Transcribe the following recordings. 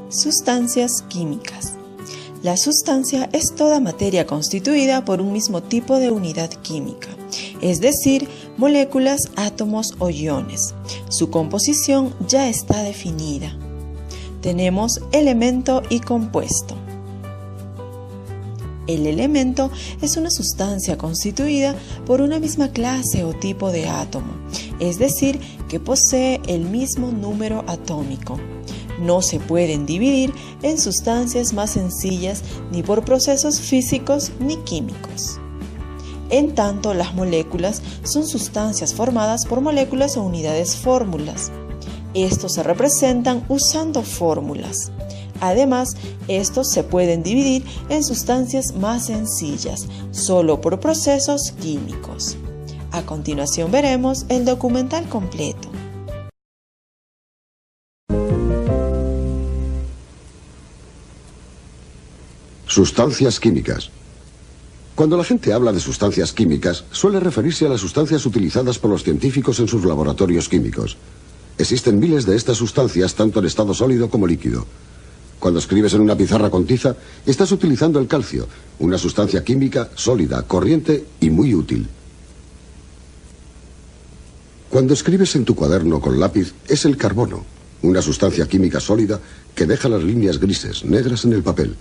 Sustancias químicas. La sustancia es toda materia constituida por un mismo tipo de unidad química, es decir, moléculas, átomos o iones. Su composición ya está definida. Tenemos elemento y compuesto. El elemento es una sustancia constituida por una misma clase o tipo de átomo, es decir, que posee el mismo número atómico. No se pueden dividir en sustancias más sencillas ni por procesos físicos ni químicos. En tanto, las moléculas son sustancias formadas por moléculas o unidades fórmulas. Estos se representan usando fórmulas. Además, estos se pueden dividir en sustancias más sencillas, solo por procesos químicos. A continuación veremos el documental completo. Sustancias químicas. Cuando la gente habla de sustancias químicas, suele referirse a las sustancias utilizadas por los científicos en sus laboratorios químicos. Existen miles de estas sustancias, tanto en estado sólido como líquido. Cuando escribes en una pizarra con tiza, estás utilizando el calcio, una sustancia química sólida, corriente y muy útil. Cuando escribes en tu cuaderno con lápiz, es el carbono, una sustancia química sólida que deja las líneas grises, negras en el papel.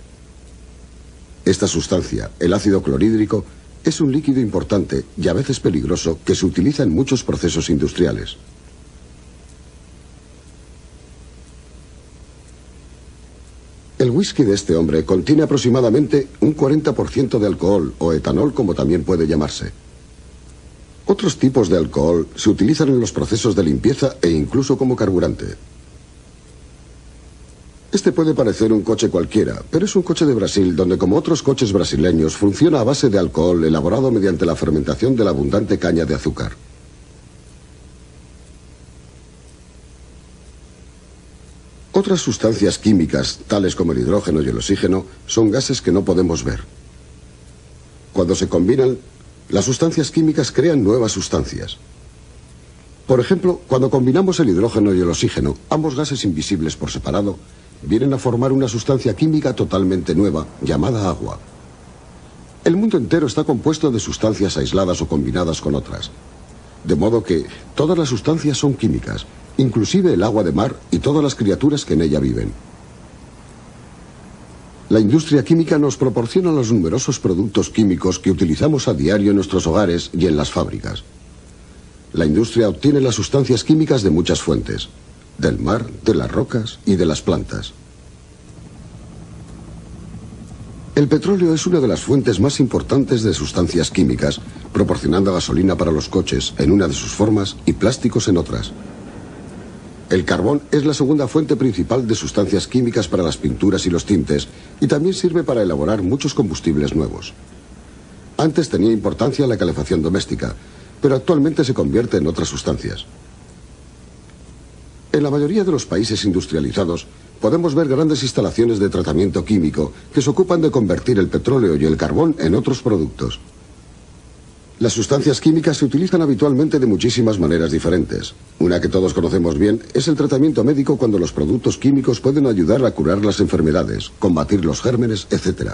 Esta sustancia, el ácido clorhídrico, es un líquido importante y a veces peligroso que se utiliza en muchos procesos industriales. El whisky de este hombre contiene aproximadamente un 40% de alcohol o etanol, como también puede llamarse. Otros tipos de alcohol se utilizan en los procesos de limpieza e incluso como carburante. Este puede parecer un coche cualquiera, pero es un coche de Brasil donde, como otros coches brasileños, funciona a base de alcohol elaborado mediante la fermentación de la abundante caña de azúcar. Otras sustancias químicas, tales como el hidrógeno y el oxígeno, son gases que no podemos ver. Cuando se combinan, las sustancias químicas crean nuevas sustancias. Por ejemplo, cuando combinamos el hidrógeno y el oxígeno, ambos gases invisibles por separado, vienen a formar una sustancia química totalmente nueva, llamada agua. El mundo entero está compuesto de sustancias aisladas o combinadas con otras. De modo que todas las sustancias son químicas, inclusive el agua de mar y todas las criaturas que en ella viven. La industria química nos proporciona los numerosos productos químicos que utilizamos a diario en nuestros hogares y en las fábricas. La industria obtiene las sustancias químicas de muchas fuentes, del mar, de las rocas y de las plantas. El petróleo es una de las fuentes más importantes de sustancias químicas, proporcionando gasolina para los coches en una de sus formas y plásticos en otras. El carbón es la segunda fuente principal de sustancias químicas para las pinturas y los tintes, y también sirve para elaborar muchos combustibles nuevos. Antes tenía importancia la calefacción doméstica, pero actualmente se convierte en otras sustancias. En la mayoría de los países industrializados podemos ver grandes instalaciones de tratamiento químico que se ocupan de convertir el petróleo y el carbón en otros productos. Las sustancias químicas se utilizan habitualmente de muchísimas maneras diferentes. Una que todos conocemos bien es el tratamiento médico, cuando los productos químicos pueden ayudar a curar las enfermedades, combatir los gérmenes, etc.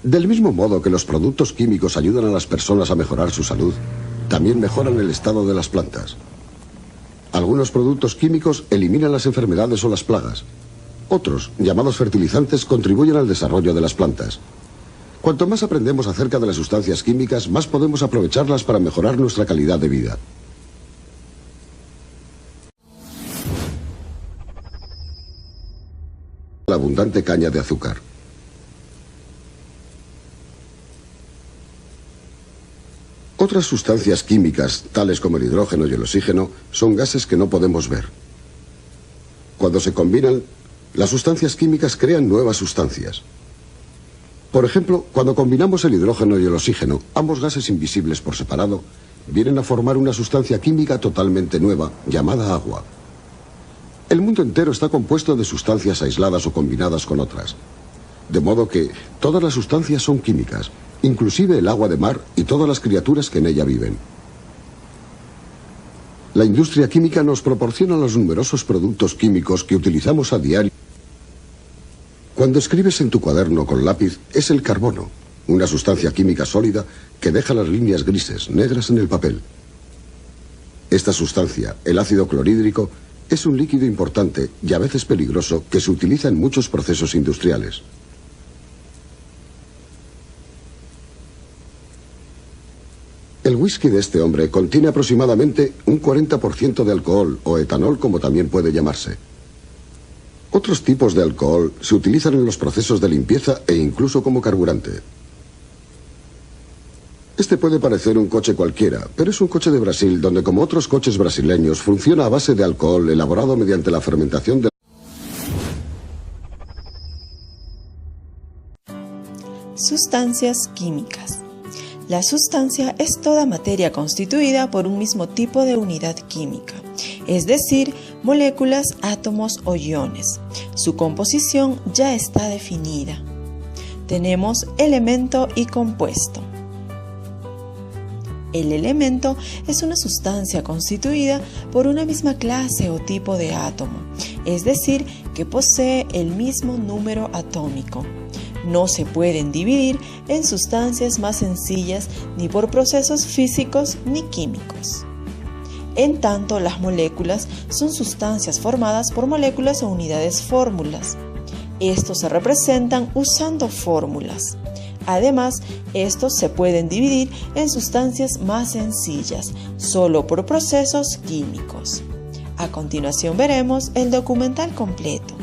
Del mismo modo que los productos químicos ayudan a las personas a mejorar su salud, también mejoran el estado de las plantas. Algunos productos químicos eliminan las enfermedades o las plagas. Otros, llamados fertilizantes, contribuyen al desarrollo de las plantas. Cuanto más aprendemos acerca de las sustancias químicas, más podemos aprovecharlas para mejorar nuestra calidad de vida. La abundante caña de azúcar. Otras sustancias químicas, tales como el hidrógeno y el oxígeno, son gases que no podemos ver. Cuando se combinan, las sustancias químicas crean nuevas sustancias. Por ejemplo, cuando combinamos el hidrógeno y el oxígeno, ambos gases invisibles por separado, vienen a formar una sustancia química totalmente nueva, llamada agua. El mundo entero está compuesto de sustancias aisladas o combinadas con otras. De modo que todas las sustancias son químicas, inclusive el agua de mar y todas las criaturas que en ella viven. La industria química nos proporciona los numerosos productos químicos que utilizamos a diario. Cuando escribes en tu cuaderno con lápiz, es el carbono, una sustancia química sólida que deja las líneas grises, negras en el papel. Esta sustancia, el ácido clorhídrico, es un líquido importante y a veces peligroso que se utiliza en muchos procesos industriales. El whisky de este hombre contiene aproximadamente un 40% de alcohol o etanol, como también puede llamarse. Otros tipos de alcohol se utilizan en los procesos de limpieza e incluso como carburante. Este puede parecer un coche cualquiera, pero es un coche de Brasil donde, como otros coches brasileños, funciona a base de alcohol elaborado mediante la fermentación de... Sustancias químicas. La sustancia es toda materia constituida por un mismo tipo de unidad química, es decir, moléculas, átomos o iones. Su composición ya está definida. Tenemos elemento y compuesto. El elemento es una sustancia constituida por una misma clase o tipo de átomo, es decir, que posee el mismo número atómico. No se pueden dividir en sustancias más sencillas ni por procesos físicos ni químicos. En tanto, las moléculas son sustancias formadas por moléculas o unidades fórmulas. Estos se representan usando fórmulas. Además, estos se pueden dividir en sustancias más sencillas, solo por procesos químicos. A continuación veremos el documental completo.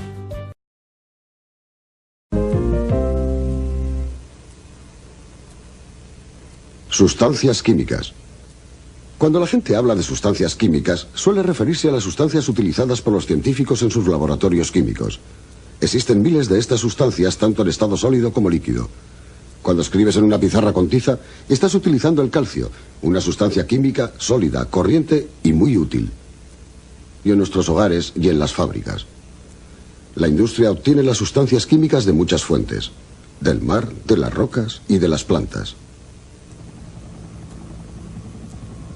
Sustancias químicas. Cuando la gente habla de sustancias químicas, suele referirse a las sustancias utilizadas por los científicos en sus laboratorios químicos. Existen miles de estas sustancias, tanto en estado sólido como líquido. Cuando escribes en una pizarra con tiza, estás utilizando el calcio, una sustancia química sólida, corriente y muy útil. Y en nuestros hogares y en las fábricas. La industria obtiene las sustancias químicas de muchas fuentes: del mar, de las rocas y de las plantas.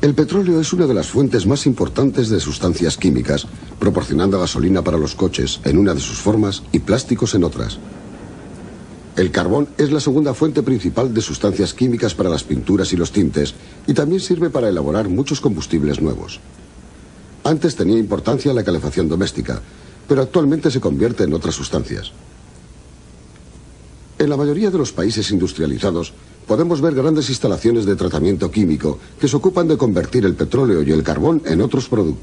El petróleo es una de las fuentes más importantes de sustancias químicas, proporcionando gasolina para los coches en una de sus formas y plásticos en otras. El carbón es la segunda fuente principal de sustancias químicas para las pinturas y los tintes, y también sirve para elaborar muchos combustibles nuevos. Antes tenía importancia la calefacción doméstica, pero actualmente se convierte en otras sustancias. En la mayoría de los países industrializados podemos ver grandes instalaciones de tratamiento químico que se ocupan de convertir el petróleo y el carbón en otros productos.